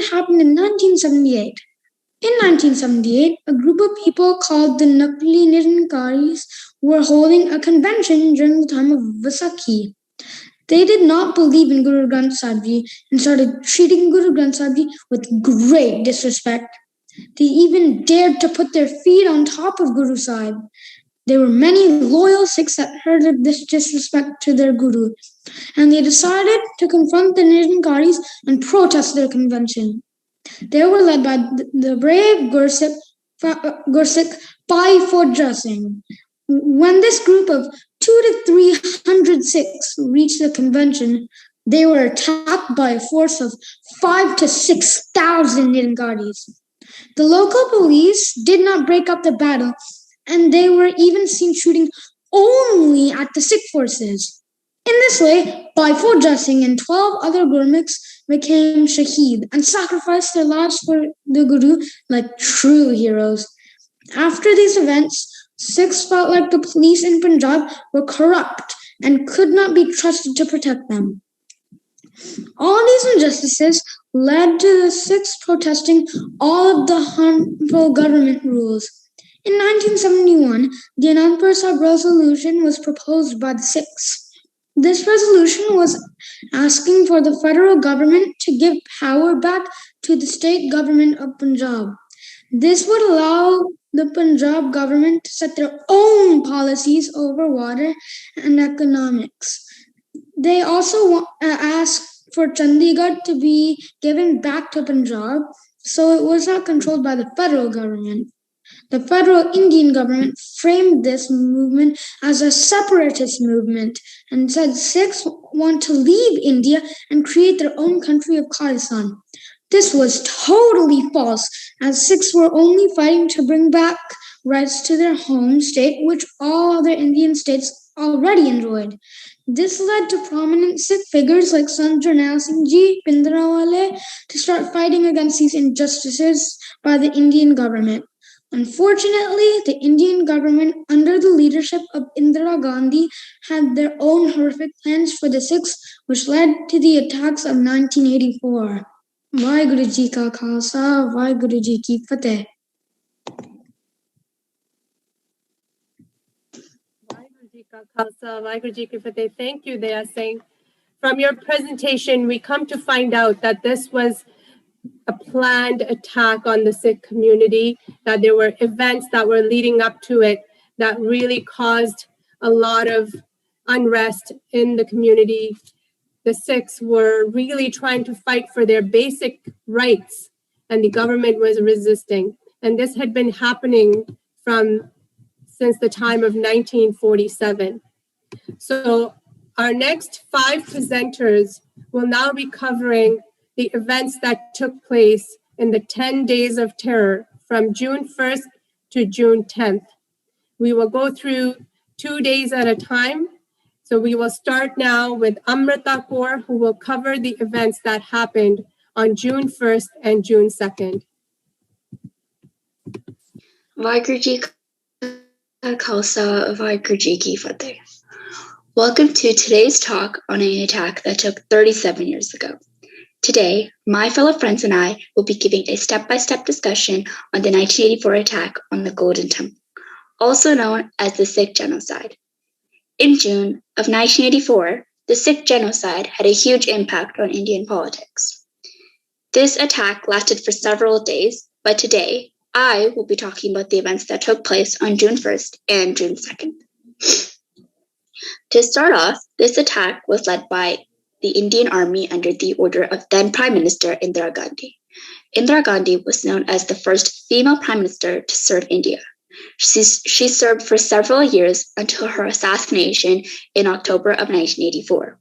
happened in 1978. In 1978, a group of people called the Nakli Nirankaris were holding a convention during the time of Vaisakhi. They did not believe in Guru Granth Sahib Ji and started treating Guru Granth Sahib Ji with great disrespect. They even dared to put their feet on top of Guru Sahib. There were many loyal Sikhs that heard of this disrespect to their Guru, and they decided to confront the Nirankaris and protest their convention. They were led by the brave Gursikh Pai Fodra Singh. When this group of 200 to 300 Sikhs reached the convention, they were attacked by a force of 5,000 to 6,000 Nirankaris. The local police did not break up the battle, and they were even seen shooting only at the Sikh forces. In this way, Bhai Fodra Singh and 12 other Gurmukhs became shaheed and sacrificed their lives for the Guru like true heroes. After these events, Sikhs felt like the police in Punjab were corrupt and could not be trusted to protect them. All these injustices led to the Sikhs protesting all of the harmful government rules. In 1971, the Anandpur Sahib resolution was proposed by the Sikhs. This resolution was asking for the federal government to give power back to the state government of Punjab. This would allow the Punjab government to set their own policies over water and economics. They also asked for Chandigarh to be given back to Punjab so it was not controlled by the federal government. The federal Indian government framed this movement as a separatist movement and said Sikhs want to leave India and create their own country of Khalistan. This was totally false, as Sikhs were only fighting to bring back rights to their home state, which all other Indian states already enjoyed. This led to prominent Sikh figures like Sant Jarnail Singh Ji, Bhindranwale to start fighting against these injustices by the Indian government. Unfortunately, the Indian government, under the leadership of Indira Gandhi, had their own horrific plans for the Sikhs, which led to the attacks of 1984. Vaheguru Ji Ka Khalsa, Vaheguru Ji Ki Fateh. Vaheguru Ji Ka Khalsa, Vaheguru Ji Ki Fateh. Thank you, Daya Singh. From your presentation, we come to find out that this was a planned attack on the Sikh community, that there were events that were leading up to it that really caused a lot of unrest in the community. The Sikhs were really trying to fight for their basic rights, and the government was resisting. And this had been happening since the time of 1947. So our next 5 presenters will now be covering the events that took place in the 10 days of terror from June 1st to June 10th. We will go through 2 days at a time. So we will start now with Amrita Kaur, who will cover the events that happened on June 1st and June 2nd. Vaheguru Ji Ka Khalsa, Vaheguru Ji Ki Fateh. Welcome to today's talk on an attack that took 37 years ago. Today, my fellow friends and I will be giving a step-by-step discussion on the 1984 attack on the Golden Temple, also known as the Sikh Genocide. In June of 1984, the Sikh Genocide had a huge impact on Indian politics. This attack lasted for several days, but today, I will be talking about the events that took place on June 1st and June 2nd. To start off, this attack was led by the Indian Army under the order of then Prime Minister Indira Gandhi. Indira Gandhi was known as the first female Prime Minister to serve India. She served for several years until her assassination in October of 1984,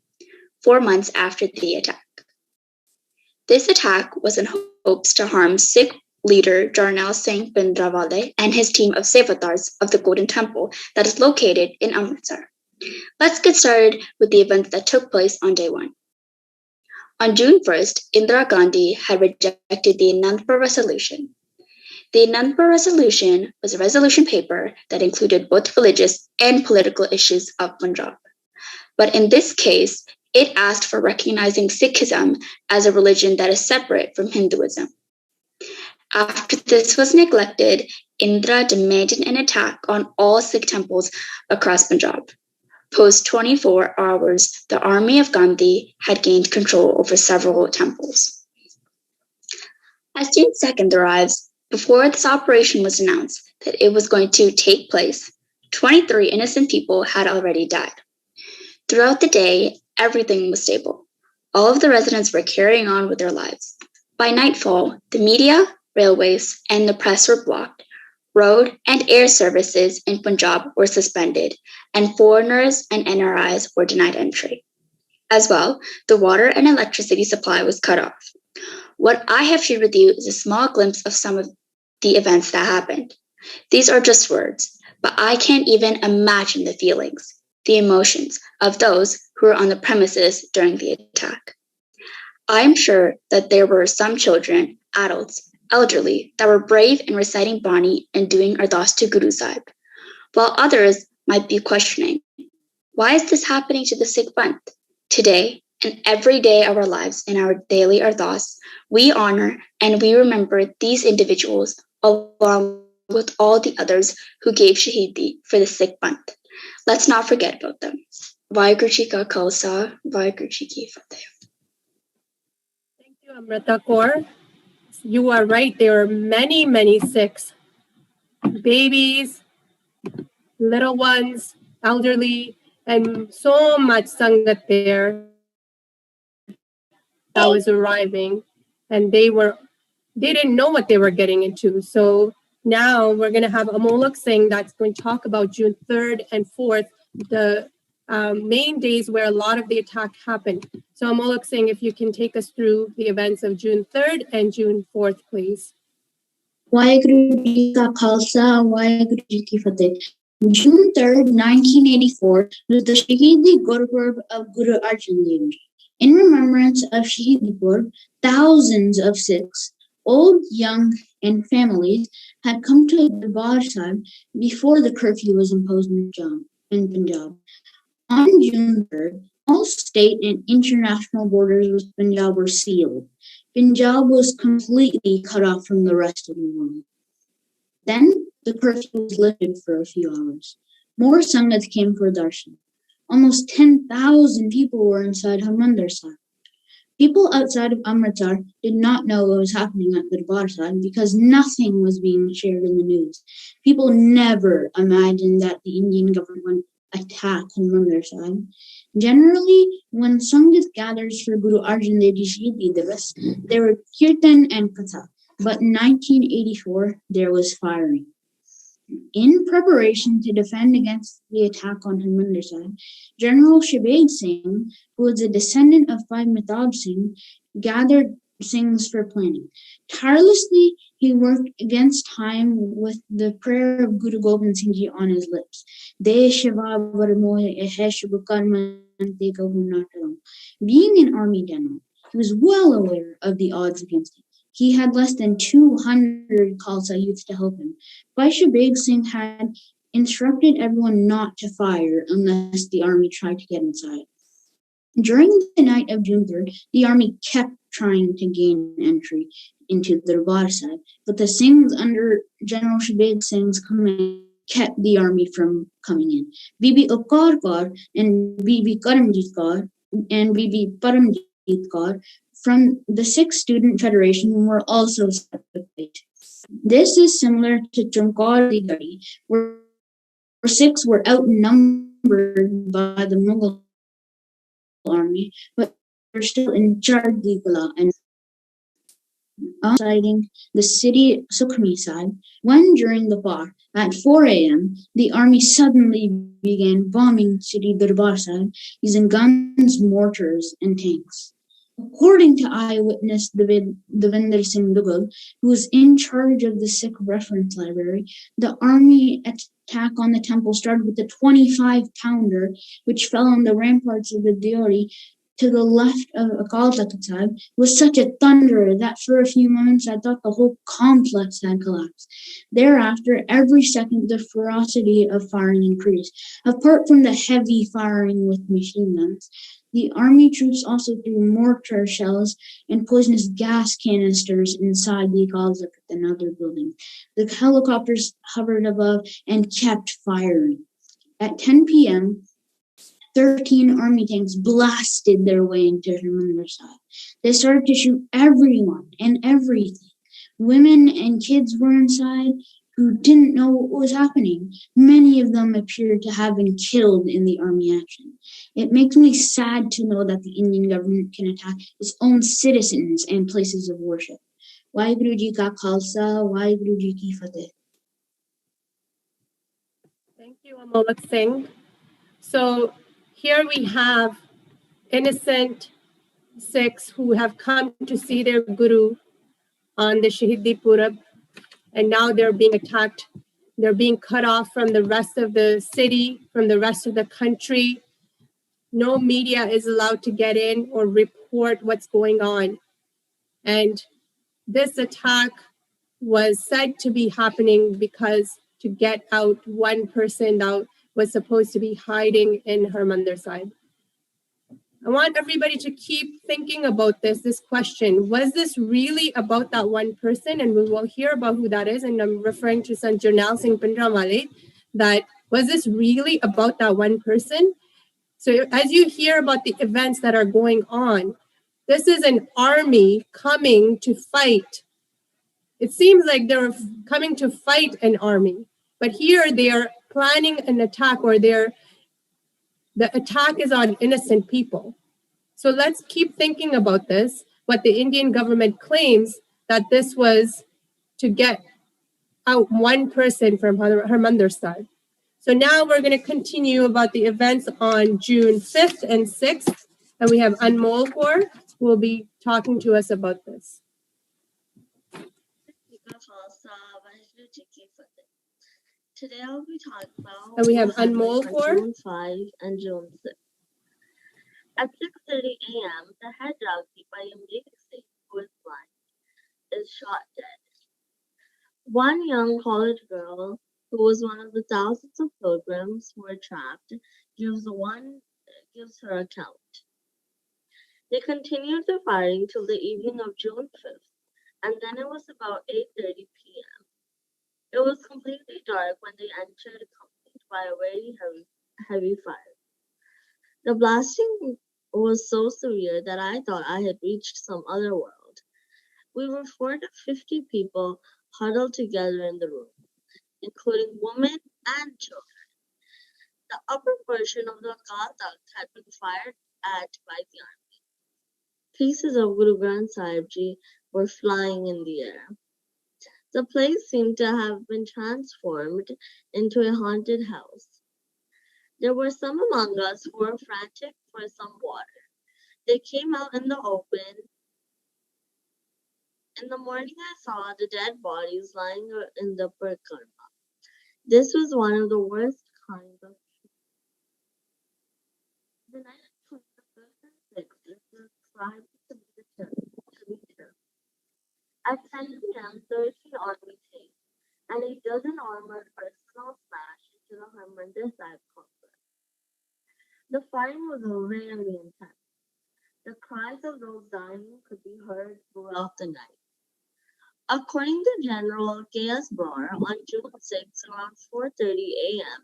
4 months after the attack. This attack was in hopes to harm Sikh leader Jarnail Singh Bhindranwale and his team of Sevadars of the Golden Temple that is located in Amritsar. Let's get started with the events that took place on day 1. On June 1st, Indira Gandhi had rejected the Anandpur Resolution. The Anandpur Resolution was a resolution paper that included both religious and political issues of Punjab. But in this case, It asked for recognizing Sikhism as a religion that is separate from Hinduism. After this was neglected, Indra demanded an attack on all Sikh temples across Punjab. Post 24 hours, the army of Gandhi had gained control over several temples. As June 2nd arrives, before this operation was announced that it was going to take place, 23 innocent people had already died. Throughout the day, everything was stable. All of the residents were carrying on with their lives. By nightfall, the media, railways, and the press were blocked. Road and air services in Punjab were suspended, and foreigners and NRIs were denied entry. As well, the water and electricity supply was cut off. What I have shared with you is a small glimpse of some of the events that happened. These are just words, but I can't even imagine the feelings, the emotions of those who were on the premises during the attack. I am sure that there were some children, adults, elderly that were brave in reciting Bani and doing Ardas to Guru Sahib, while others might be questioning, why is this happening to the Sikh Panth? Today and every day of our lives in our daily Ardas, we honor and we remember these individuals along with all the others who gave Shahidi for the Sikh Panth. Let's not forget about them. Vaheguru Ji Ka Khalsa, Vaheguru Ji Ki Fateh. Thank you, Amrita Kaur. You are right. There are many, many Sikhs, babies, little ones, elderly, and so much Sangat there that was arriving, and they didn't know what they were getting into. So now we're going to have Amolak Singh that's going to talk about June 3rd and 4th, the main days where a lot of the attack happened. So Amolak Singh, if you can take us through the events of June 3rd and June 4th, please. Vaheguru Ji Ka Khalsa, Vaheguru Ji Ki Fateh. June 3rd, 1984 was the Shahidi Gurpurb of Guru Arjan Dev Ji. In remembrance of Shahidi Gurpurb, thousands of Sikhs, old, young, and families, had come to Darbar Sahib before the curfew was imposed in Punjab. On June 3rd, all state and international borders with Punjab were sealed. Punjab was completely cut off from the rest of the world. Then the curfew was lifted for a few hours. More Sangats came for darshan. Almost 10,000 people were inside Harmandir Sahib. People outside of Amritsar did not know what was happening at the Darbar Sahib because nothing was being shared in the news. People never imagined that the Indian government would attack Harmandir Sahib. Generally, when Sangat gathers for Guru Arjan Dev Ji Shahidi Divas, there were kirtan and katha. But in 1984, there was firing. In preparation to defend against the attack on Harmandir Sahib, General Shahbaz Singh, who was a descendant of Bhai Mehtab Singh, gathered Singhs for planning. Tirelessly, he worked against time with the prayer of Guru Gobind Singh Ji on his lips. Being an army general, he was well aware of the odds against him. He had less than 200 Khalsa youths to help him. Bhai Shahbaz Singh had instructed everyone not to fire unless the army tried to get inside. During the night of June 3rd, the army kept trying to gain entry into the Darbar Sahib, but the Singhs under General Shahbaz Singh's command kept the army from coming in. Bibi Upkar Kaur and Bibi Karamjit Kaur and Bibi Paramjit Kaur from the Sikh Student Federation were also set to fight. This is similar to Chamkaur di Gadi, where Sikhs were outnumbered by the Mughal army, but were still in Chardigala and outside the city Sukhmi Sahib, when during the war at 4 a.m., the army suddenly began bombing city Darbar Sahib using guns, mortars, and tanks. According to eyewitness Devinder Singh Dugal, who was in charge of the Sikh reference library, the army attack on the temple started with a 25-pounder, which fell on the ramparts of the Deori to the left of Akal Takht Sahib, was such a thunder that for a few moments I thought the whole complex had collapsed. Thereafter, every second the ferocity of firing increased. Apart from the heavy firing with machine guns, The army troops also threw mortar shells and poisonous gas canisters inside the Gaza and other buildings. The helicopters hovered above and kept firing. At 10 p.m., 13 army tanks blasted their way into Hermander's side. They started to shoot everyone and everything. Women and kids were inside who didn't know what was happening. Many of them appeared to have been killed in the army action. It makes me sad to know that the Indian government can attack its own citizens and places of worship. Waheguru Ji Ka Khalsa, Waheguru Ji Ki Fateh. Thank you, Amolak Singh. So here we have innocent Sikhs who have come to see their Guru on the Shahidi Purab, and now they're being attacked. They're being cut off from the rest of the city, from the rest of the country. No media is allowed to get in or report what's going on. And this attack was said to be happening because to get out one person that was supposed to be hiding in Harmandir Sahib. I want everybody to keep thinking about this question. Was this really about that one person? And we will hear about who that is. And I'm referring to Sant Jarnail Singh Pindramwale, that was this really about that one person? So as you hear about the events that are going on, this is an army coming to fight. It seems like they're coming to fight an army, but here they are planning an attack, or the attack is on innocent people. So let's keep thinking about this, what the Indian government claims, that this was to get out one person from Harmandir Sahib. So now we're going to continue about the events on June 5th and 6th, and we have Anmol Kaur who will be talking to us about this. Today I'll be talking about And we have what happened Anmol on Kaur. June 5 and June 6. At 6:30 a.m., the head Ragbi by Amrik Singh, who is blind, is shot dead. One young college girl, who was one of the thousands of pilgrims who were trapped, gives her account. They continued the firing till the evening of June 5th, and then it was about 8:30 p.m. It was completely dark when they entered, accompanied by a very heavy fire. The blasting was so severe that I thought I had reached some other world. We were 4 to 50 people huddled together in the room, including women and children. The upper portion of the Akal Takht had been fired at by the army. Pieces of Guru Granth Sahib Ji were flying in the air. The place seemed to have been transformed into a haunted house. There were some among us who were frantic for some water. They came out in the open. In the morning, I saw the dead bodies lying in the Parikrama. This was one of the worst kinds of. The night between the 5th and 6th is described to be terrible. At 10 p.m., 13 army tanks and a dozen armored personnel smashed into the Harmandir Sahib complex. The firing was very intense. The cries of those dying could be heard throughout the night. According to General K.S. Brower, on June 6, around 4:30 a.m.,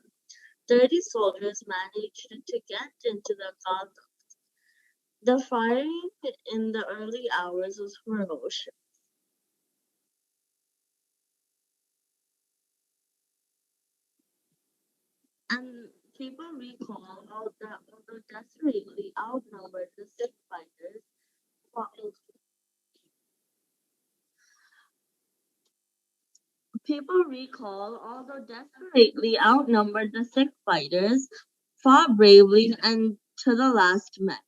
30 soldiers managed to get into the Akal Takht. The firing in the early hours was ferocious. And people recall how although desperately outnumbered, the Sikh fighters fought bravely and to the last man.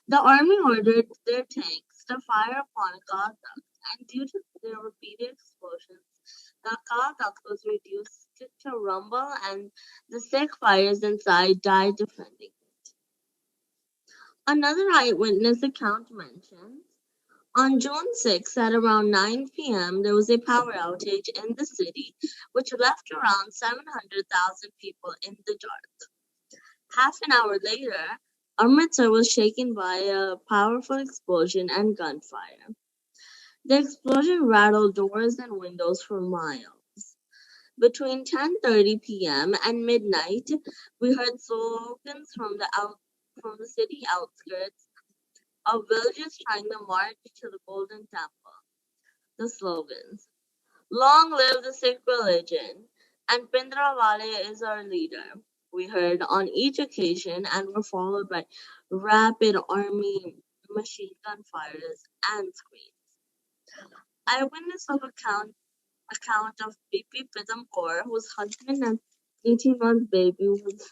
The army ordered their tanks to fire upon Akal Takht, and due to their repeated explosions, the Akal Takht was reduced to rumble, and the Sikh fighters inside died defending it. Another eyewitness account mentions, on June 6, at around 9 p.m., there was a power outage in the city, which left around 700,000 people in the dark. Half an hour later, Amritsar was shaken by a powerful explosion and gunfire. The explosion rattled doors and windows for miles. Between 10:30 p.m. and midnight, we heard slogans from the city outskirts of villages trying to march to the Golden Temple. The slogans: "Long live the Sikh religion" and "Pindrawale is our leader," we heard on each occasion and were followed by rapid army machine gun fires and screams. Eyewitness of account of Bibi Pidam Kaur, whose husband and 18-month baby was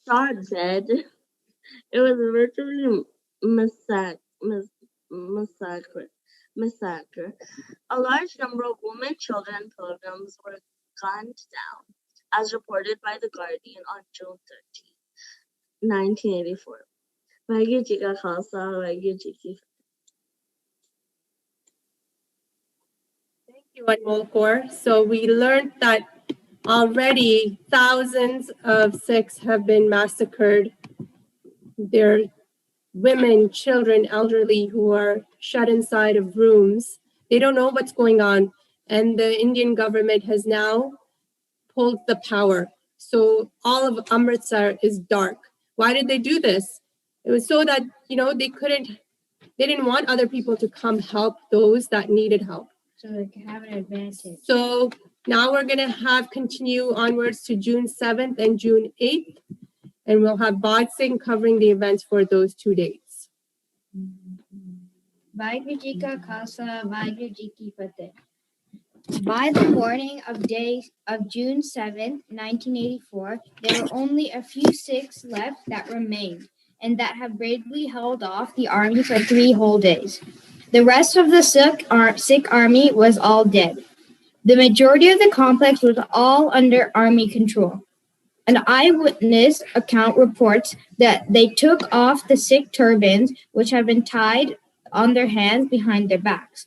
shot dead. It was virtually massacre. A large number of women, children, and pilgrims were gunned down, as reported by The Guardian on June 13, 1984. Waheguru Ji Ka Khalsa, Waheguru Ji Ki Thank you, Anmol Kaur. So we learned that already thousands of Sikhs have been massacred. Their women, children, elderly who are shut inside of rooms. They don't know what's going on. And the Indian government has now pulled the power. So all of Amritsar is dark. Why did they do this? It was so that, they didn't want other people to come help those that needed help. So they can have an advantage. So now we're going to continue onwards to June 7th and June 8th. And we'll have Bod Singh covering the events for those 2 days. Waheguru Ji Ka Khalsa, Waheguru Ji Ki Fateh. By the morning of June 7, 1984, there were only a few Sikhs left that remained, and that have bravely held off the army for 3 whole days. The rest of the Sikh army was all dead. The majority of the complex was all under army control. An eyewitness account reports that they took off the Sikh turbans, which had been tied on their hands behind their backs.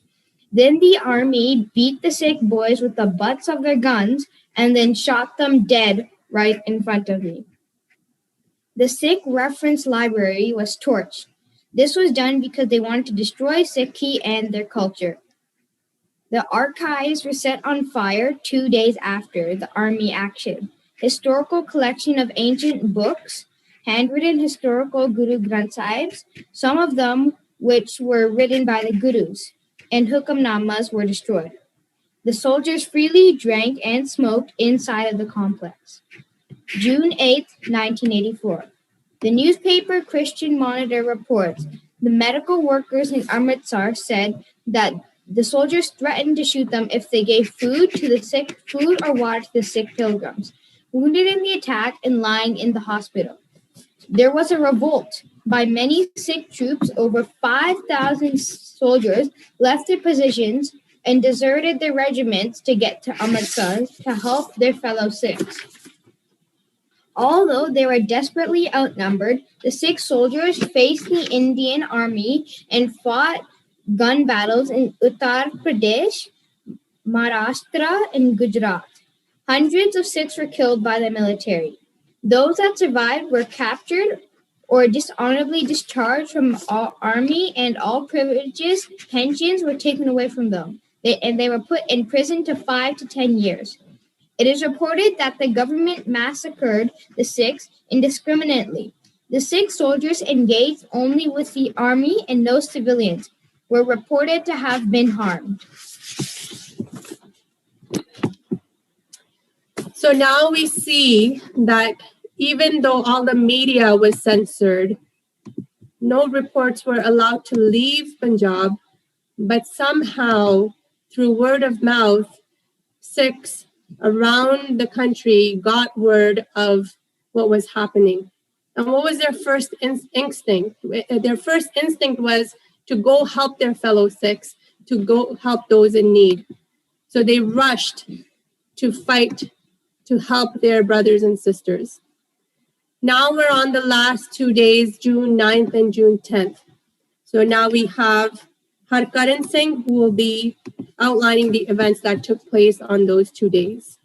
Then the army beat the Sikh boys with the butts of their guns and then shot them dead right in front of me. The Sikh reference library was torched. This was done because they wanted to destroy Sikhi and their culture. The archives were set on fire 2 days after the army action. Historical collection of ancient books, handwritten historical Guru Granth Sahibs, some of them which were written by the Gurus, and Hukamnamas were destroyed. The soldiers freely drank and smoked inside of the complex. June 8, 1984. The newspaper Christian Monitor reports the medical workers in Amritsar said that the soldiers threatened to shoot them if they gave food or water to the Sikh pilgrims, wounded in the attack and lying in the hospital. There was a revolt by many Sikh troops. Over 5,000 soldiers left their positions and deserted their regiments to get to Amritsar to help their fellow Sikhs. Although they were desperately outnumbered, the Sikh soldiers faced the Indian army and fought gun battles in Uttar Pradesh, Maharashtra, and Gujarat. Hundreds of Sikhs were killed by the military. Those that survived were captured or dishonorably discharged from all army, and all privileges, pensions were taken away from them. They were put in prison to 5 to 10 years. It is reported that the government massacred the Sikhs indiscriminately. The Sikh soldiers engaged only with the army, and no civilians were reported to have been harmed. So now we see that even though all the media was censored, no reports were allowed to leave Punjab, but somehow through word of mouth, Sikhs around the country got word of what was happening. And what was their first instinct? Their first instinct was to go help their fellow Sikhs, to go help those in need. So they rushed to fight to help their brothers and sisters. Now we're on the last 2 days, June 9th and June 10th. So now we have Harkaran Singh, who will be outlining the events that took place on those 2 days.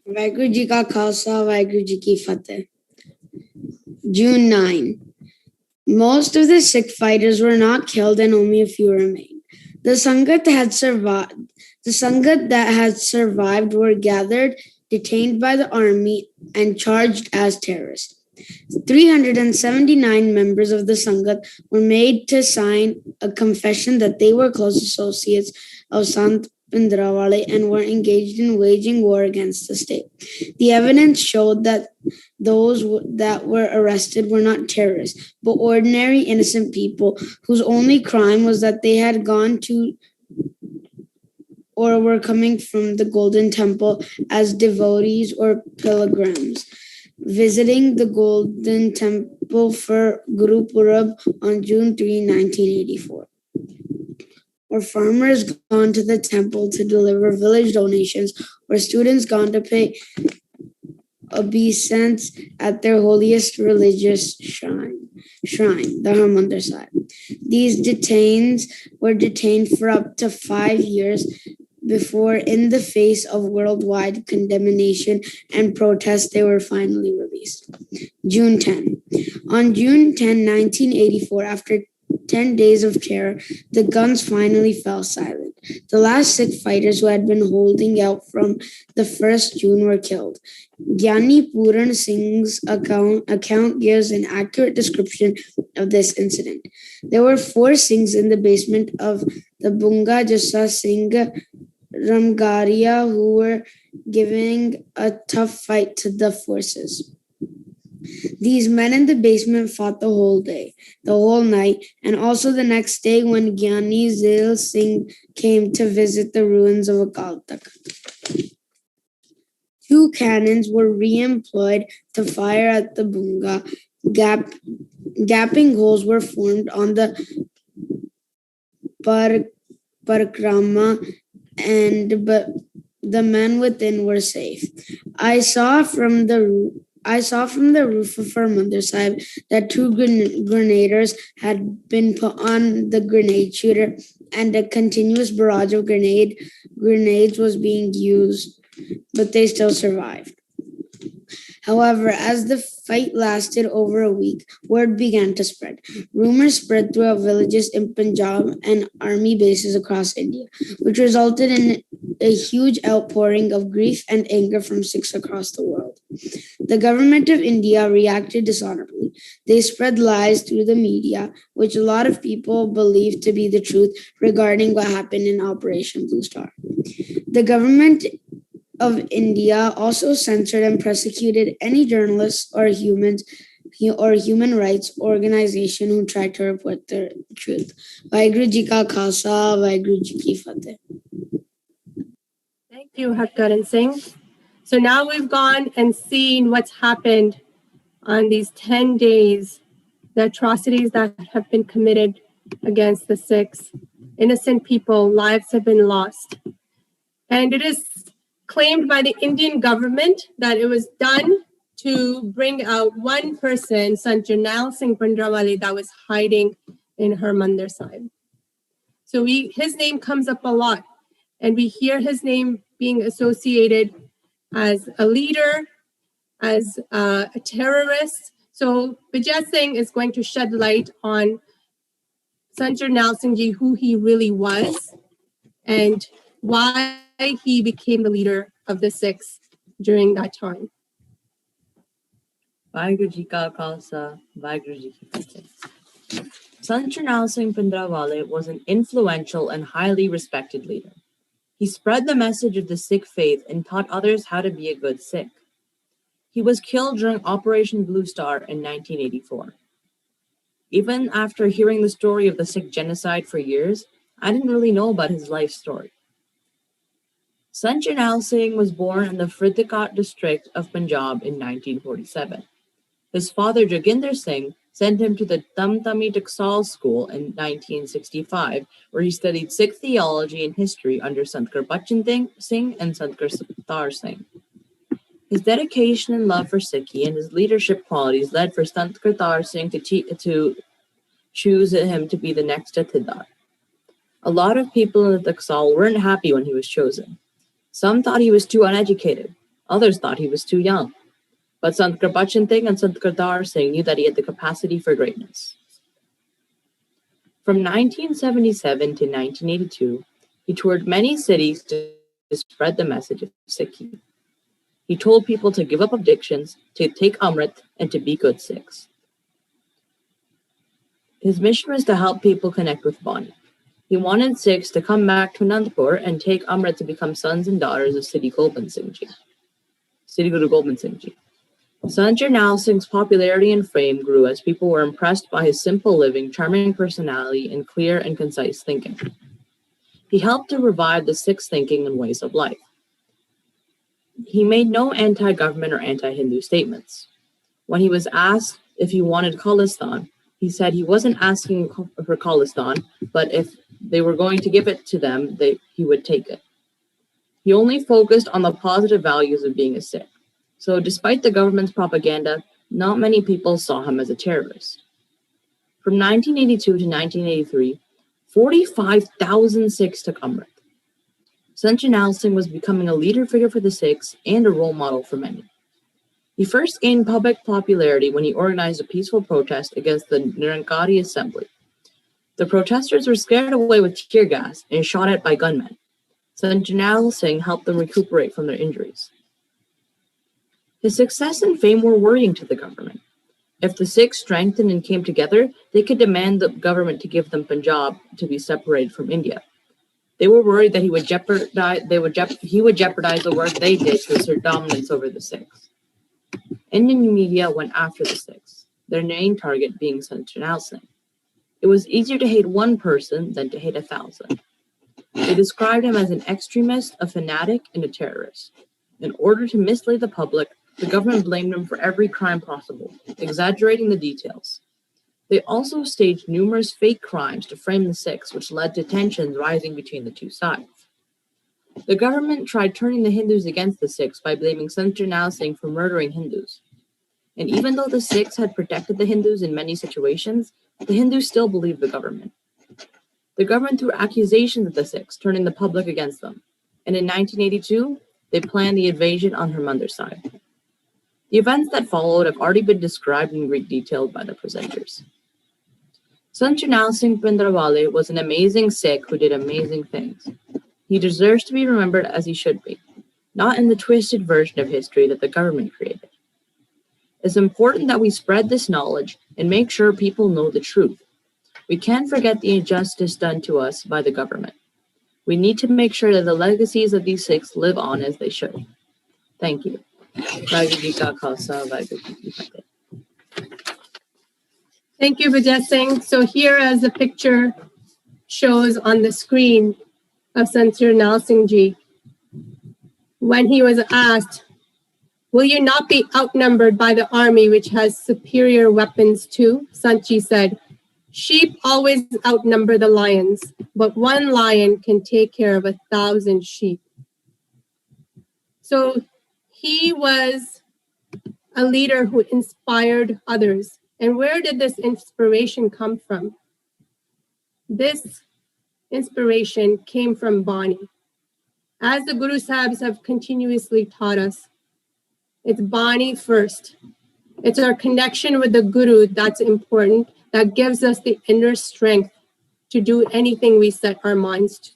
Waheguru Ji Ka Khalsa, Waheguru Ji Ki Fateh. June 9. Most of the Sikh fighters were not killed and only a few remained. The Sangat that had survived were gathered, detained by the army, and charged as terrorists. 379 members of the Sangat were made to sign a confession that they were close associates of Sant Pindrawale and were engaged in waging war against the state. The evidence showed that those that were arrested were not terrorists, but ordinary innocent people whose only crime was that they had gone to or were coming from the Golden Temple as devotees or pilgrims, visiting the Golden Temple for Guru Purab on June 3, 1984. Or farmers gone to the temple to deliver village donations, or students gone to pay obeisance at their holiest religious shrine, the Harmandir Sahib. These detainees were detained for up to 5 years before, in the face of worldwide condemnation and protest, they were finally released. June 10. On June 10, 1984, after 10 days of terror, the guns finally fell silent. The last Sikh fighters who had been holding out from the 1st June were killed. Gyani Puran Singh's account gives an accurate description of this incident. There were 4 Singhs in the basement of the Bunga Jassa Singh Ramgaria who were giving a tough fight to the forces. These men in the basement fought the whole day, the whole night, and also the next day when Gyani Zail Singh came to visit the ruins of Akal Takht. 2 cannons were re-employed to fire at the Bunga. Gapping holes were formed on the Parakrama, but the men within were safe. I saw from the roof of Harmandir Sahib that 2 grenadiers had been put on the grenade shooter, and a continuous barrage of grenades was being used, but they still survived. However, as the fight lasted over a week, word began to spread. Rumors spread throughout villages in Punjab and army bases across India, which resulted in a huge outpouring of grief and anger from Sikhs across the world. The government of India reacted dishonorably. They spread lies through the media, which a lot of people believed to be the truth regarding what happened in Operation Blue Star. The government of India also censored and persecuted any journalists or human rights organization who tried to report the truth. Vaheguru Ji Ka Khalsa, Vaheguru Ji Ki Fateh. Thank you, Harkaran Singh. So now we've gone and seen what's happened on these 10 days, the atrocities that have been committed against the Sikhs. Innocent people, lives have been lost. And it is claimed by the Indian government that it was done to bring out one person, Sant Jarnail Singh Bhindranwale, that was hiding in Harmandir Sahib. So his name comes up a lot, and we hear his name being associated as a leader, as a terrorist. So Vijay Singh is going to shed light on Sant Jarnail Singh Ji, who he really was, and why he became the leader of the Sikhs during that time. Vaheguru Ji Ka Khalsa, Vaheguru Ji Ki Fateh. Sant Jarnail Singh Bhindranwale was an influential and highly respected leader. He spread the message of the Sikh faith and taught others how to be a good Sikh. He was killed during Operation Blue Star in 1984. Even after hearing the story of the Sikh genocide for years, I didn't really know about his life story. Sant Jarnail Singh was born in the Faridabad district of Punjab in 1947. His father, Joginder Singh, sent him to the Tamtami Taksal School in 1965, where he studied Sikh theology and history under Sant Gurbachan Singh and Sant Kartar Singh. His dedication and love for Sikhi and his leadership qualities led for Sant Kartar Singh to choose him to be the next Jatidar. A lot of people in the Taksal weren't happy when he was chosen. Some thought he was too uneducated. Others thought he was too young. but Sant Krapachan Singh and Sant Kartar Singh knew that he had the capacity for greatness. From 1977 to 1982, he toured many cities to spread the message of Sikhi. He told people to give up addictions, to take Amrit, and to be good Sikhs. His mission was to help people connect with Bani. He wanted Sikhs to come back to Anandpur and take Amrit to become sons and daughters of Sri Guru Gobind Singh Ji. Sant Jarnail Singh's popularity and fame grew as people were impressed by his simple living, charming personality, and clear and concise thinking. He helped to revive the Sikhs' thinking and ways of life. He made no anti-government or anti-Hindu statements. When he was asked if he wanted Khalistan, he said he wasn't asking for Khalistan, but if they were going to give it to them, he would take it. He only focused on the positive values of being a Sikh. So despite the government's propaganda, not many people saw him as a terrorist. From 1982 to 1983, 45,000 Sikhs took Amrit. Sant Jarnail Singh was becoming a leader figure for the Sikhs and a role model for many. He first gained public popularity when he organized a peaceful protest against the Nirankari Assembly. The protesters were scared away with tear gas and shot at by gunmen. Sant Jarnail Singh helped them recuperate from their injuries. His success and fame were worrying to the government. If the Sikhs strengthened and came together, they could demand the government to give them Punjab to be separated from India. They were worried that he would jeopardize the work they did to assert dominance over the Sikhs. Indian media went after the Sikhs, their main target being Sant Jarnail Singh. It was easier to hate one person than to hate 1,000. They described him as an extremist, a fanatic, and a terrorist. In order to mislead the public, the government blamed him for every crime possible, exaggerating the details. They also staged numerous fake crimes to frame the Sikhs, which led to tensions rising between the two sides. The government tried turning the Hindus against the Sikhs by blaming Sant Jarnail Singh for murdering Hindus. And even though the Sikhs had protected the Hindus in many situations, the Hindus still believed the government. The government threw accusations at the Sikhs, turning the public against them. And in 1982, they planned the invasion on Harmandir Sahib. The events that followed have already been described in great detail by the presenters. Sant Jarnail Singh Bhindranwale was an amazing Sikh who did amazing things. He deserves to be remembered as he should be, not in the twisted version of history that the government created. It's important that we spread this knowledge and make sure people know the truth. We can't forget the injustice done to us by the government. We need to make sure that the legacies of these Sikhs live on as they should. Thank you. Thank you, Vijay Singh. So here as the picture shows on the screen of Sant Jarnail Singh Ji, when he was asked, "Will you not be outnumbered by the army which has superior weapons too?" Sant Ji said, "Sheep always outnumber the lions, but one lion can take care of 1,000 sheep." So he was a leader who inspired others. And where did this inspiration come from? This inspiration came from Bani. As the Guru Sahibs have continuously taught us, it's Bani first. It's our connection with the Guru that's important, that gives us the inner strength to do anything we set our minds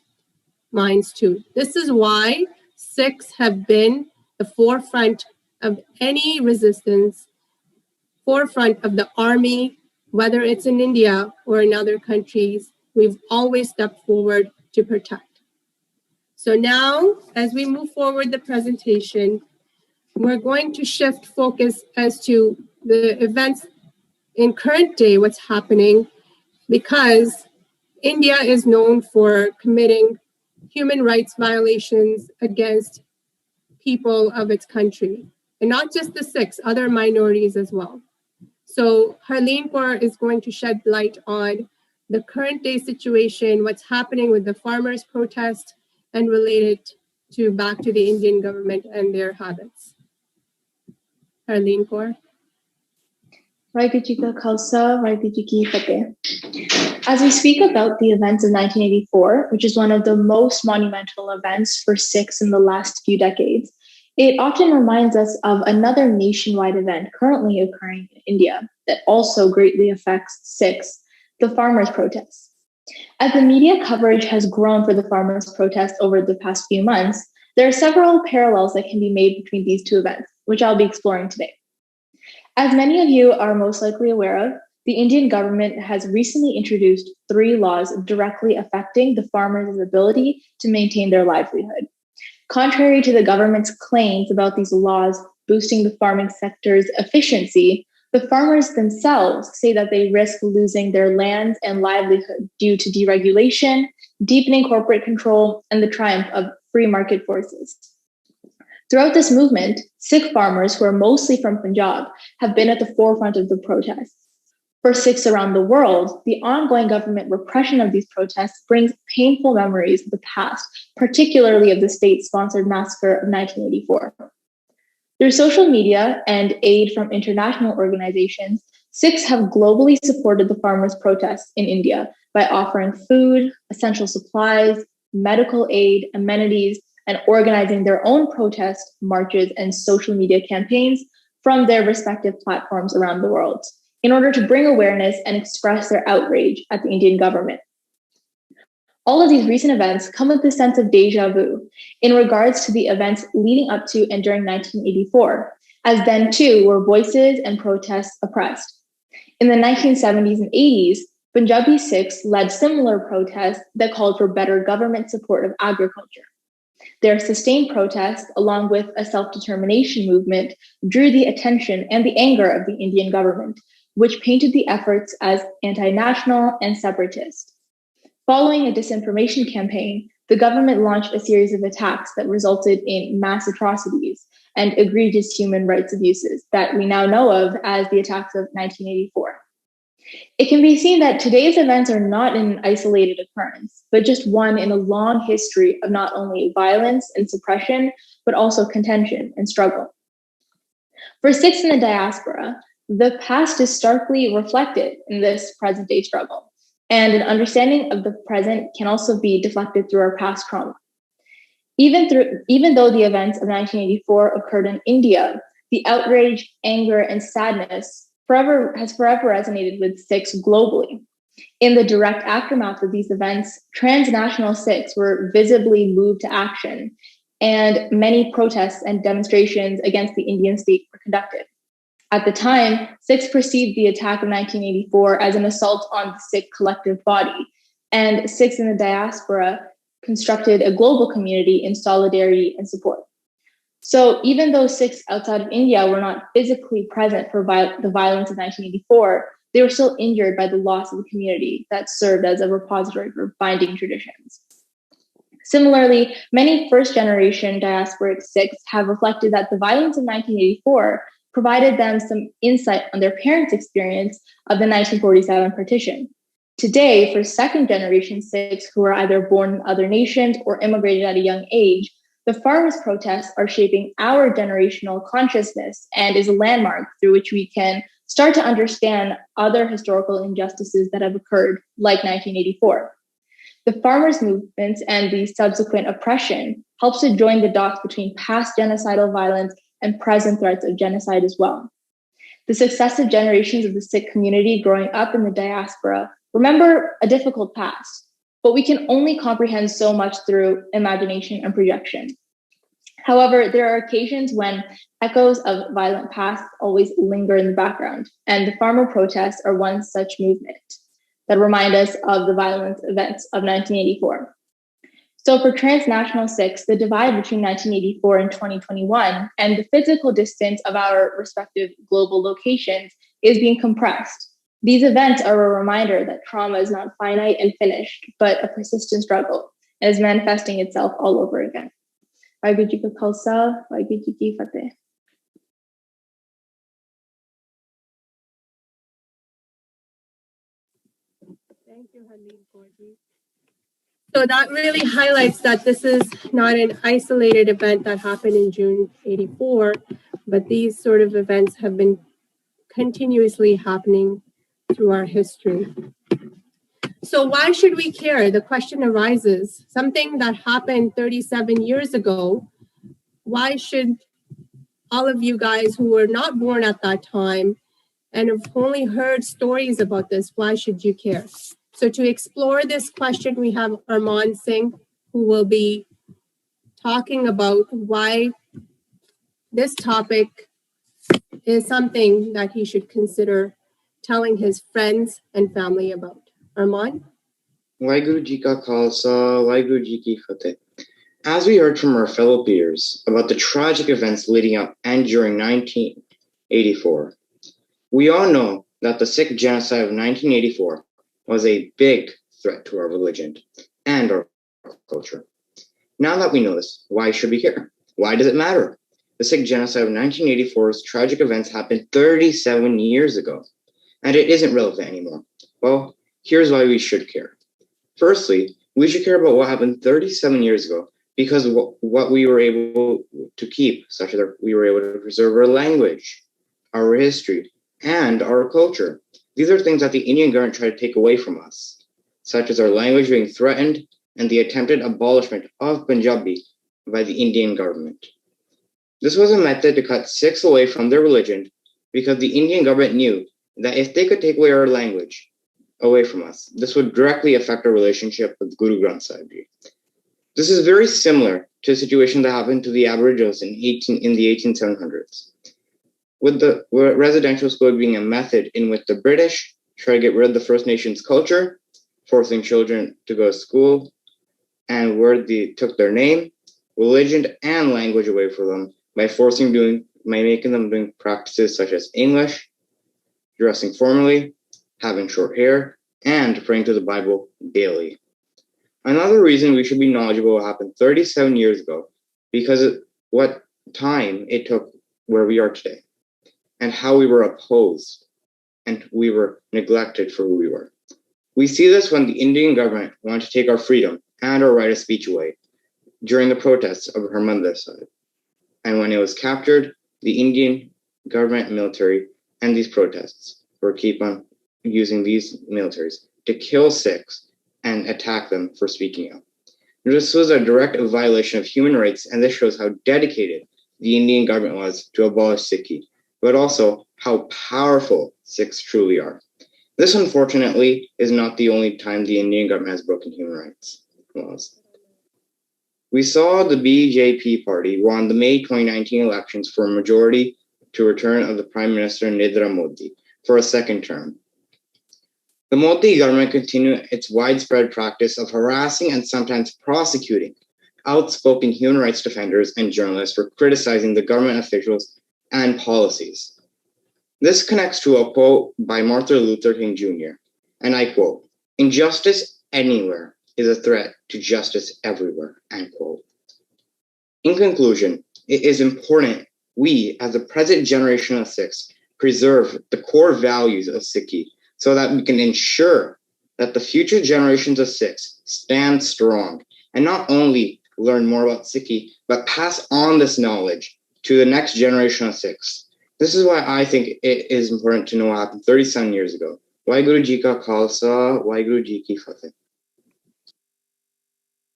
to. This is why Sikhs have been the forefront of any resistance, forefront of the army, whether it's in India or in other countries. We've always stepped forward to protect. So now, as we move forward the presentation, we're going to shift focus as to the events in current day, what's happening, because India is known for committing human rights violations against people of its country, and not just the Sikhs, other minorities as well. So Harleen Kaur is going to shed light on the current day situation, what's happening with the farmers' protest, and related to back to the Indian government and their habits. Harleen Kaur. Waheguru Ji Ka Khalsa, Waheguru Ji Ki Fateh. As we speak about the events of 1984, which is one of the most monumental events for Sikhs in the last few decades, It often reminds us of another nationwide event currently occurring in India that also greatly affects Sikhs, the farmers' protests. As the media coverage has grown for the farmers' protests over the past few months, there are several parallels that can be made between these two events, which I'll be exploring today. As many of you are most likely aware of, the Indian government has recently introduced 3 laws directly affecting the farmers' ability to maintain their livelihood. Contrary to the government's claims about these laws boosting the farming sector's efficiency, the farmers themselves say that they risk losing their lands and livelihood due to deregulation, deepening corporate control, and the triumph of free market forces. Throughout this movement, Sikh farmers, who are mostly from Punjab, have been at the forefront of the protests. For Sikhs around the world, the ongoing government repression of these protests brings painful memories of the past, particularly of the state-sponsored massacre of 1984. Through social media and aid from international organizations, Sikhs have globally supported the farmers' protests in India by offering food, essential supplies, medical aid, amenities, and organizing their own protest marches and social media campaigns from their respective platforms around the world in order to bring awareness and express their outrage at the Indian government. All of these recent events come with a sense of deja vu in regards to the events leading up to and during 1984, as then too were voices and protests oppressed. In the 1970s and 80s, Punjabi Sikhs led similar protests that called for better government support of agriculture. Their sustained protests, along with a self-determination movement, drew the attention and the anger of the Indian government, which painted the efforts as anti-national and separatist. Following a disinformation campaign, the government launched a series of attacks that resulted in mass atrocities and egregious human rights abuses that we now know of as the attacks of 1984. It can be seen that today's events are not an isolated occurrence, but just one in a long history of not only violence and suppression, but also contention and struggle. For Sikhs in the diaspora, the past is starkly reflected in this present day struggle, and an understanding of the present can also be deflected through our past trauma. Even though the events of 1984 occurred in India, the outrage, anger, and sadness has forever resonated with Sikhs globally. In the direct aftermath of these events, transnational Sikhs were visibly moved to action, and many protests and demonstrations against the Indian state were conducted. At the time, Sikhs perceived the attack of 1984 as an assault on the Sikh collective body, and Sikhs in the diaspora constructed a global community in solidarity and support. So even though Sikhs outside of India were not physically present for the violence of 1984, they were still injured by the loss of a community that served as a repository for binding traditions. Similarly, many first-generation diasporic Sikhs have reflected that the violence of 1984 provided them some insight on their parents' experience of the 1947 partition. Today, for second-generation Sikhs who are either born in other nations or immigrated at a young age, the farmers' protests are shaping our generational consciousness and is a landmark through which we can start to understand other historical injustices that have occurred, like 1984. The farmers' movements and the subsequent oppression helps to join the dots between past genocidal violence and present threats of genocide as well. The successive generations of the Sikh community growing up in the diaspora remember a difficult past, but we can only comprehend so much through imagination and projection. However, there are occasions when echoes of violent past always linger in the background, and the farmer protests are one such movement that remind us of the violent events of 1984. So for transnational Sikhs, the divide between 1984 and 2021 and the physical distance of our respective global locations is being compressed. These events are a reminder that trauma is not finite and finished, but a persistent struggle and is manifesting itself all over again. Waheguru Ji Ka Khalsa, Waheguru Ji Ki Fateh. Thank you, Harleen Kaur. So that really highlights that this is not an isolated event that happened in June 84, but these sort of events have been continuously happening through our history. So why should we care? The question arises. Something that happened 37 years ago, why should all of you guys who were not born at that time and have only heard stories about this, why should you care? So to explore this question, we have Arman Singh, who will be talking about why this topic is something that he should consider telling his friends and family about. Arman? Waheguru Ji Ka Khalsa, Waheguru Ji Ki Fateh. As we heard from our fellow peers about the tragic events leading up and during 1984, we all know that the Sikh genocide of 1984 was a big threat to our religion and our culture. Now that we know this, why should we care? Why does it matter? The Sikh genocide of 1984's tragic events happened 37 years ago, and it isn't relevant anymore. Well, here's why we should care. Firstly, we should care about what happened 37 years ago because of what we were able to keep, such as we were able to preserve our language, our history, and our culture. These are things that the Indian government tried to take away from us, such as our language being threatened and the attempted abolishment of Punjabi by the Indian government. This was a method to cut Sikhs away from their religion because the Indian government knew that if they could take away our language away from us, this would directly affect our relationship with Guru Granth Sahib Ji. This is very similar to a situation that happened to the Aboriginals in the 1800s, with the residential school being a method in which the British tried to get rid of the First Nations culture, forcing children to go to school, and where they took their name, religion, and language away from them by making them doing practices such as English, dressing formally, having short hair, and praying to the Bible daily. Another reason we should be knowledgeable what happened 37 years ago because of what time it took where we are today and how we were opposed and we were neglected for who we were. We see this when the Indian government wanted to take our freedom and our right of speech away during the protests of Harmandir Sahib. And when it was captured, the Indian government military and these protests were keep on using these militaries to kill Sikhs and attack them for speaking out. This was a direct violation of human rights, and this shows how dedicated the Indian government was to abolish Sikhi, but also how powerful Sikhs truly are. This, unfortunately, is not the only time the Indian government has broken human rights laws. We saw the BJP party won the May 2019 elections for a majority to return of the Prime Minister Narendra Modi for a second term. The Modi government continued its widespread practice of harassing and sometimes prosecuting outspoken human rights defenders and journalists for criticizing the government officials and policies. This connects to a quote by Martin Luther King Jr., and I quote, "Injustice anywhere is a threat to justice everywhere," end quote. In conclusion, it is important we, as the present generation of Sikhs, preserve the core values of Sikhi so that we can ensure that the future generations of Sikhs stand strong and not only learn more about Sikhi, but pass on this knowledge to the next generation of Sikhs. This is why I think it is important to know what happened 37 years ago. Waheguru Ji Ka Khalsa, Waheguru Ji Ki Fateh.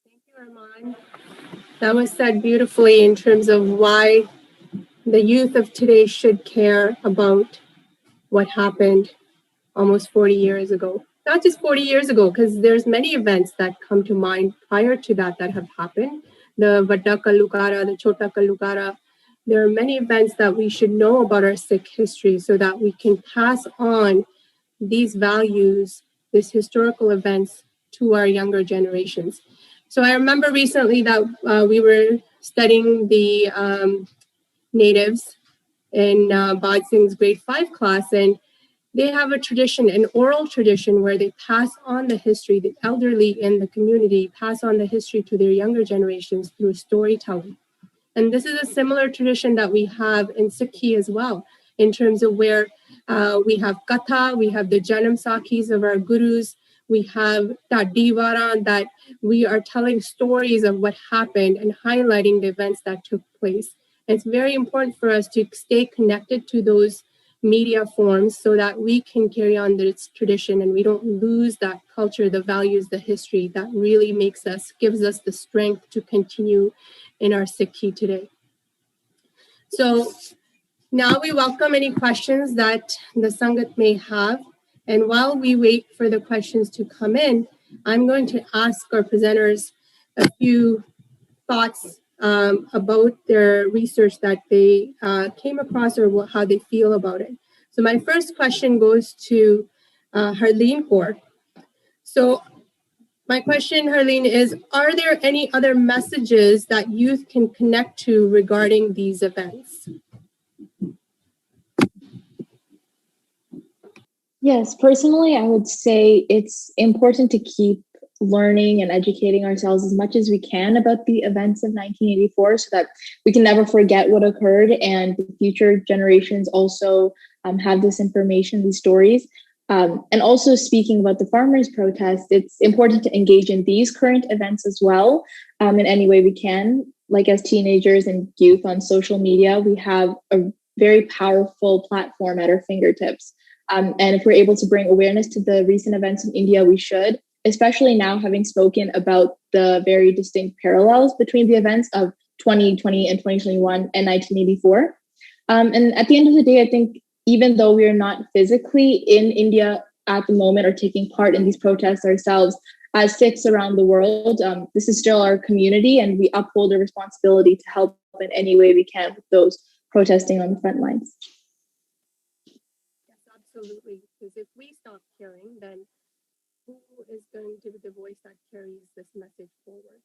Thank you, Arman. That was said beautifully in terms of why the youth of today should care about what happened almost 40 years ago. Not just 40 years ago, because there's many events that come to mind prior to that have happened. The Vadda Kallukara, the Chota Kallukara. There are many events that we should know about our Sikh history so that we can pass on these values, these historical events to our younger generations. So I remember recently that we were studying the natives in Bad Singh's grade 5 class, and they have a tradition, an oral tradition, where they pass on the history. The elderly in the community pass on the history to their younger generations through storytelling. And this is a similar tradition that we have in Sikhi as well, in terms of where we have Katha, we have the Janam Sakhis of our gurus, we have that Diwaran, that we are telling stories of what happened and highlighting the events that took place. And it's very important for us to stay connected to those media forms so that we can carry on this tradition and we don't lose that culture, the values, the history that really gives us the strength to continue in our Sikhi today. So now we welcome any questions that the Sangat may have. And while we wait for the questions to come in, I'm going to ask our presenters a few thoughts about their research that they came across or how they feel about it. So my first question goes to Harleen Kaur. So my question, Harleen, is, are there any other messages that youth can connect to regarding these events? Yes, personally, I would say it's important to keep learning and educating ourselves as much as we can about the events of 1984 so that we can never forget what occurred and future generations also have this information, these stories. And also speaking about the farmers' protest, it's important to engage in these current events as well in any way we can. Like as teenagers and youth on social media, we have a very powerful platform at our fingertips. And if we're able to bring awareness to the recent events in India, we should, especially now having spoken about the very distinct parallels between the events of 2020 and 2021 and 1984. And at the end of the day, I think even though we are not physically in India at the moment or taking part in these protests ourselves, as Sikhs around the world, this is still our community and we uphold a responsibility to help in any way we can with those protesting on the front lines. Absolutely, because if we stop caring, then who is going to be the voice that carries this message forward?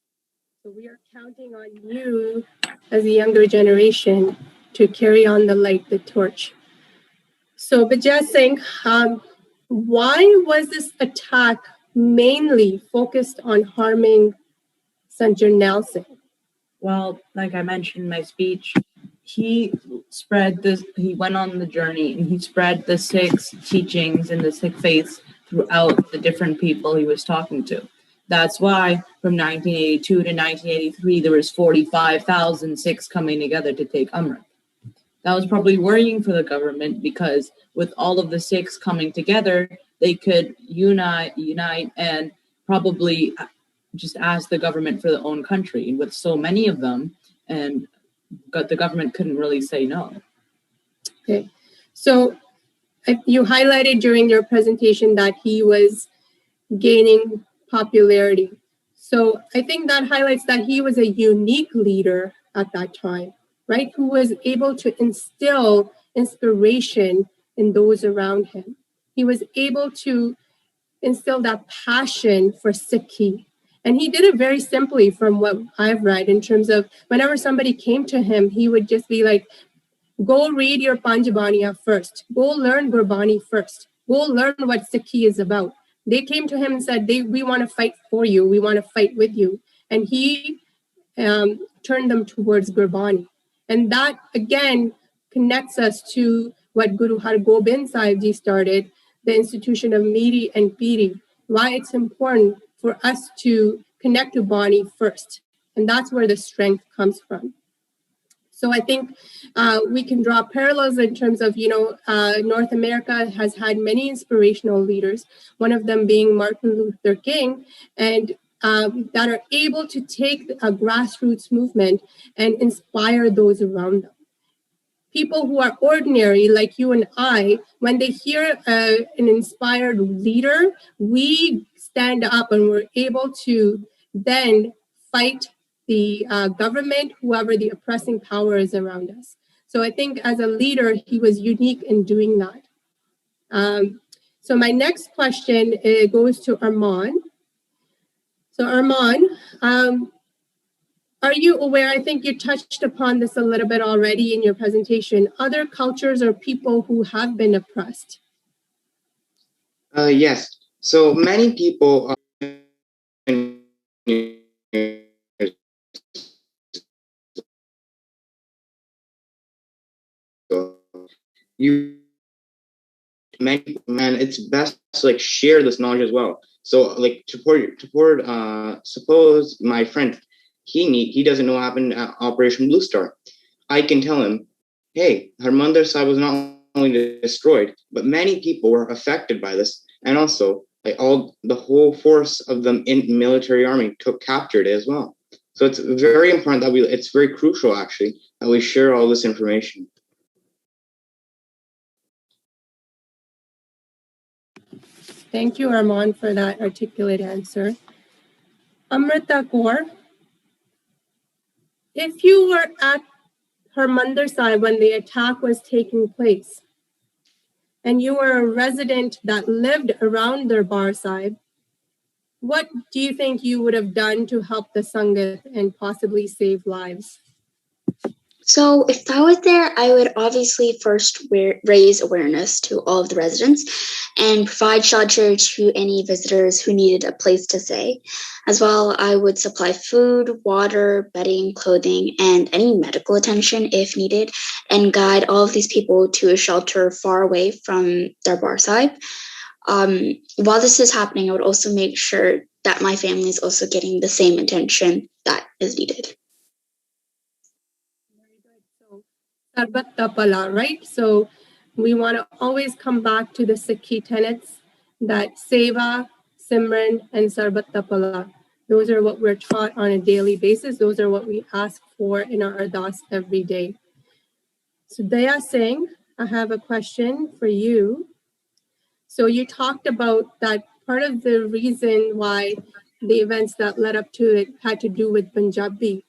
So we are counting on you as a younger generation to carry on the light, the torch. So Bijay Singh, why was this attack mainly focused on harming Sant Jarnail Singh? Well, like I mentioned in my speech, he went on the journey and he spread the Sikh teachings and the Sikh faiths throughout the different people he was talking to. That's why from 1982 to 1983, there was 45,000 Sikhs coming together to take Amrit. That was probably worrying for the government because with all of the Sikhs coming together, they could unite and probably just ask the government for their own country. And with so many of them, and the government couldn't really say no. Okay, so you highlighted during your presentation that he was gaining popularity. So I think that highlights that he was a unique leader at that time, right? Who was able to instill inspiration in those around him. He was able to instill that passion for Sikhi. And he did it very simply from what I've read in terms of whenever somebody came to him, he would just be like, go read your Panjabaniya first. Go learn Gurbani first. Go learn what Sikhi is about. They came to him and said, we want to fight for you. We want to fight with you. And he turned them towards Gurbani. And that, again, connects us to what Guru Har Gobind Sahib Ji started, the institution of Miri and Piri, why it's important for us to connect to Bani first. And that's where the strength comes from. So I think we can draw parallels in terms of, North America has had many inspirational leaders, one of them being Martin Luther King, and that are able to take a grassroots movement and inspire those around them. People who are ordinary, like you and I, when they hear an inspired leader, we stand up and we're able to then fight the government, whoever the oppressing power is around us. So I think as a leader, he was unique in doing that. So my next question goes to Arman. So Arman, are you aware, I think you touched upon this a little bit already in your presentation, other cultures or people who have been oppressed? Yes. So many people are and it's best to share this knowledge as well. So suppose my friend he doesn't know what happened at Operation Blue Star. I can tell him, hey, Harmandir Sahib was not only destroyed, but many people were affected by this, and also the whole force of the military army captured it as well. So it's very important that it's very crucial actually we share all this information. Thank you, Armand, for that articulate answer. Amrita Kaur, if you were at Harmandir Sahib when the attack was taking place, and you were a resident that lived around Darbar Sahib, what do you think you would have done to help the Sangat and possibly save lives? So, if I was there, I would obviously first raise awareness to all of the residents and provide shelter to any visitors who needed a place to stay. As well, I would supply food, water, bedding, clothing, and any medical attention if needed, and guide all of these people to a shelter far away from Darbar Sahib. While this is happening, I would also make sure that my family is also getting the same attention that is needed. Sarbat Tapala, right? So we want to always come back to the Sikhi tenets that Seva, Simran, and Sarbat Tapala. Those are what we're taught on a daily basis. Those are what we ask for in our ardas every day. So Daya Singh, I have a question for you. So you talked about that part of the reason why the events that led up to it had to do with Punjabi.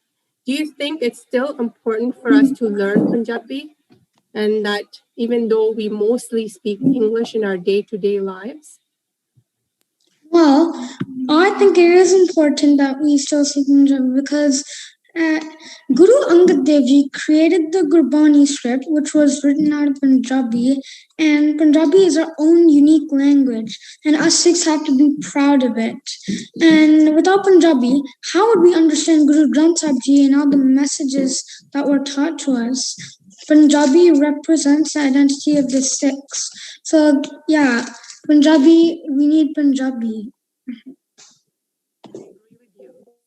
Do you think it's still important for us to learn Punjabi? And that even though we mostly speak English in our day-to-day lives? Well, I think it is important that we still speak Punjabi because Guru Angad Dev Ji created the Gurbani script, which was written out of Punjabi, and Punjabi is our own unique language, and us Sikhs have to be proud of it. And without Punjabi, how would we understand Guru Granth Sahib Ji and all the messages that were taught to us? Punjabi represents the identity of the Sikhs. So, yeah, Punjabi, we need Punjabi.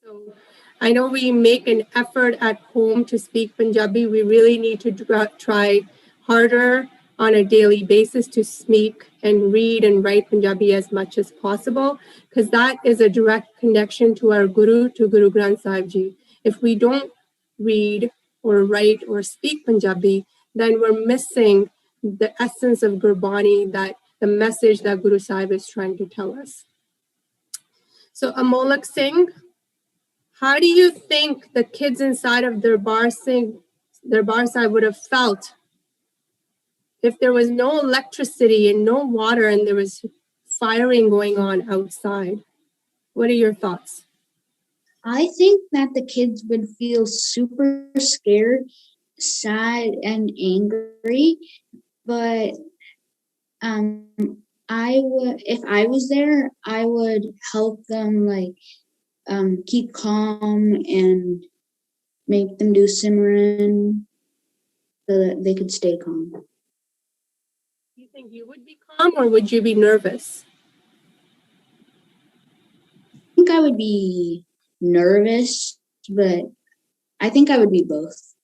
So I know we make an effort at home to speak Punjabi. We really need to try harder on a daily basis to speak and read and write Punjabi as much as possible, because that is a direct connection to our Guru, to Guru Granth Sahib Ji. If we don't read or write or speak Punjabi, then we're missing the essence of Gurbani, that the message that Guru Sahib is trying to tell us. So Amolak Singh, how do you think the kids inside of Darbar Sahib would have felt if there was no electricity and no water and there was firing going on outside? What are your thoughts? I think that the kids would feel super scared, sad, and angry. But I would, if I was there, I would help them keep calm and make them do Simran so that they could stay calm. Do you think you would be calm or would you be nervous? I think I would be nervous, but I think I would be both.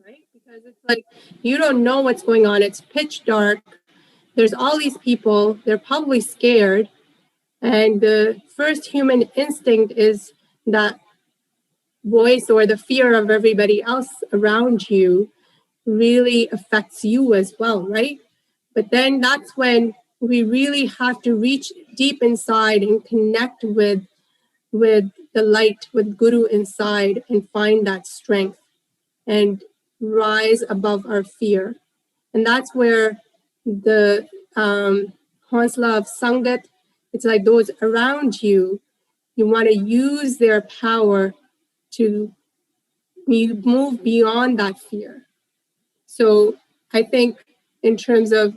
Right? Because it's like you don't know what's going on. It's pitch dark. There's all these people. They're probably scared. And the first human instinct is that voice or the fear of everybody else around you really affects you as well, right? But then that's when we really have to reach deep inside and connect with the light, with Guru inside, and find that strength and rise above our fear. And that's where the Hansla of Sangat, it's like those around you, you want to use their power to move beyond that fear. So I think in terms of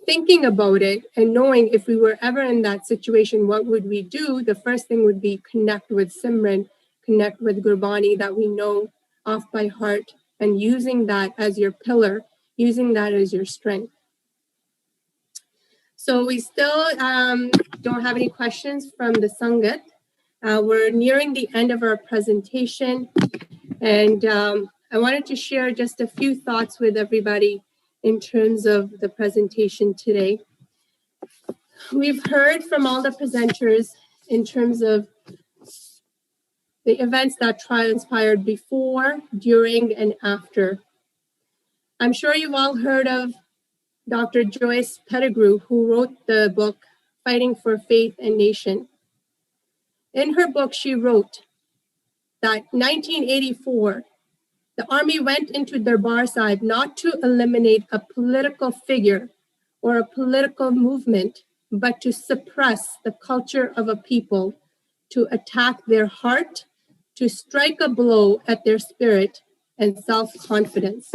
thinking about it and knowing if we were ever in that situation, what would we do? The first thing would be connect with Simran, connect with Gurbani that we know off by heart, and using that as your pillar, using that as your strength. So we still don't have any questions from the Sangat. We're nearing the end of our presentation, and I wanted to share just a few thoughts with everybody in terms of the presentation today. We've heard from all the presenters in terms of the events that transpired before, during, and after. I'm sure you've all heard of Dr. Joyce Pettigrew, who wrote the book, Fighting for Faith and Nation. In her book, she wrote that 1984, the army went into Darbar Sahib not to eliminate a political figure or a political movement, but to suppress the culture of a people, to attack their heart, to strike a blow at their spirit and self-confidence.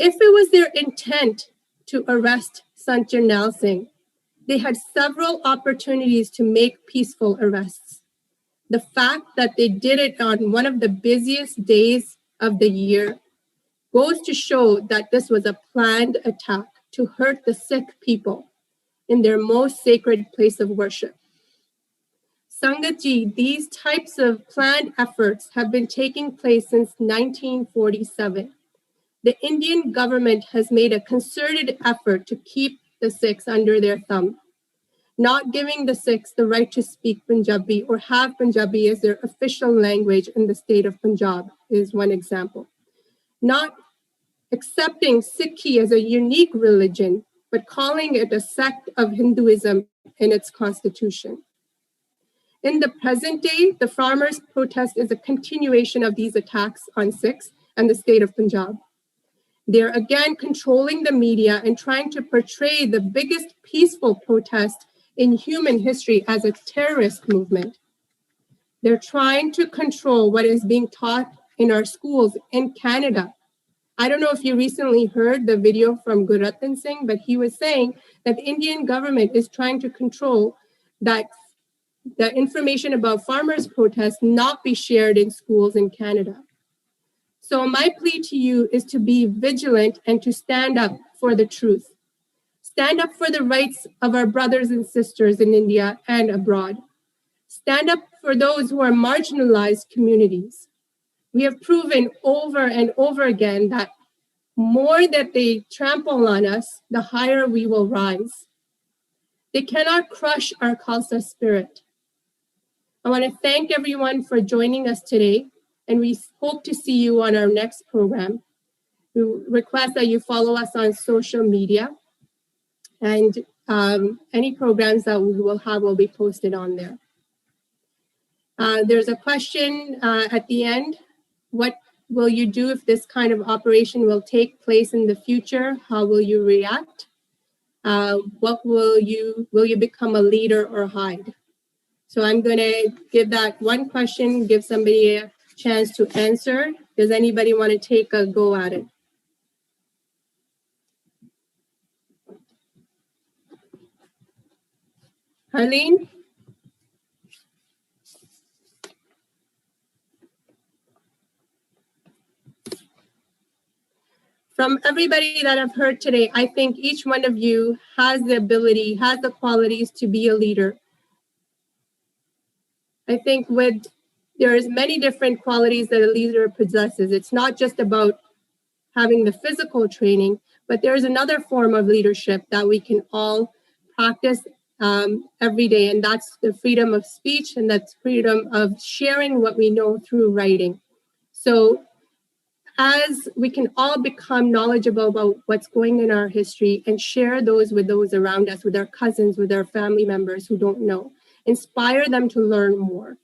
If it was their intent to arrest Sant Jarnail Singh, they had several opportunities to make peaceful arrests. The fact that they did it on one of the busiest days of the year goes to show that this was a planned attack to hurt the Sikh people in their most sacred place of worship. Sangat ji, these types of planned efforts have been taking place since 1947. The Indian government has made a concerted effort to keep the Sikhs under their thumb, not giving the Sikhs the right to speak Punjabi or have Punjabi as their official language in the state of Punjab is one example. Not accepting Sikhi as a unique religion, but calling it a sect of Hinduism in its constitution. In the present day, the farmers' protest is a continuation of these attacks on Sikhs and the state of Punjab. They're again controlling the media and trying to portray the biggest peaceful protest in human history as a terrorist movement. They're trying to control what is being taught in our schools in Canada. I don't know if you recently heard the video from Gurratan Singh, but he was saying that the Indian government is trying to control that the information about farmers' protests not be shared in schools in Canada. So my plea to you is to be vigilant and to stand up for the truth. Stand up for the rights of our brothers and sisters in India and abroad. Stand up for those who are marginalized communities. We have proven over and over again that more that they trample on us, the higher we will rise. They cannot crush our Khalsa spirit. I want to thank everyone for joining us today, and we hope to see you on our next program. We request that you follow us on social media, and any programs that we will have will be posted on there. There's a question at the end. What will you do if this kind of operation will take place in the future? How will you react? What will you become a leader or hide? So I'm going to give that one question, give somebody a chance to answer. Does anybody want to take a go at it? Harleen? From everybody that I've heard today, I think each one of you has the ability, has the qualities to be a leader. I think there's many different qualities that a leader possesses. It's not just about having the physical training, but there's another form of leadership that we can all practice every day, and that's the freedom of speech, and that's freedom of sharing what we know through writing. So as we can all become knowledgeable about what's going in our history and share those with those around us, with our cousins, with our family members who don't know, inspire them to learn more,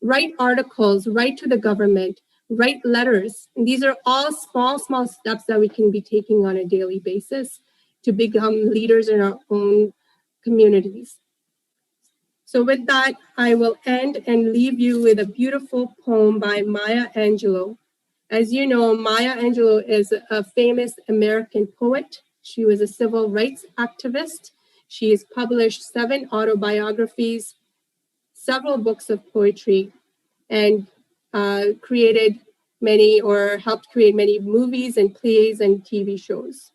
write articles, write to the government, write letters. And these are all small steps that we can be taking on a daily basis to become leaders in our own communities. So with that, I will end and leave you with a beautiful poem by Maya Angelou. As you know, Maya Angelou is a famous American poet. She was a civil rights activist. She has published 7 autobiographies, several books of poetry, and helped create many movies and plays and TV shows.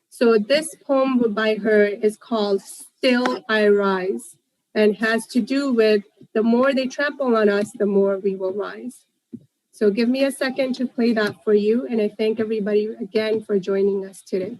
So this poem by her is called Still I Rise, and has to do with the more they trample on us, the more we will rise. So give me a second to play that for you, and I thank everybody again for joining us today.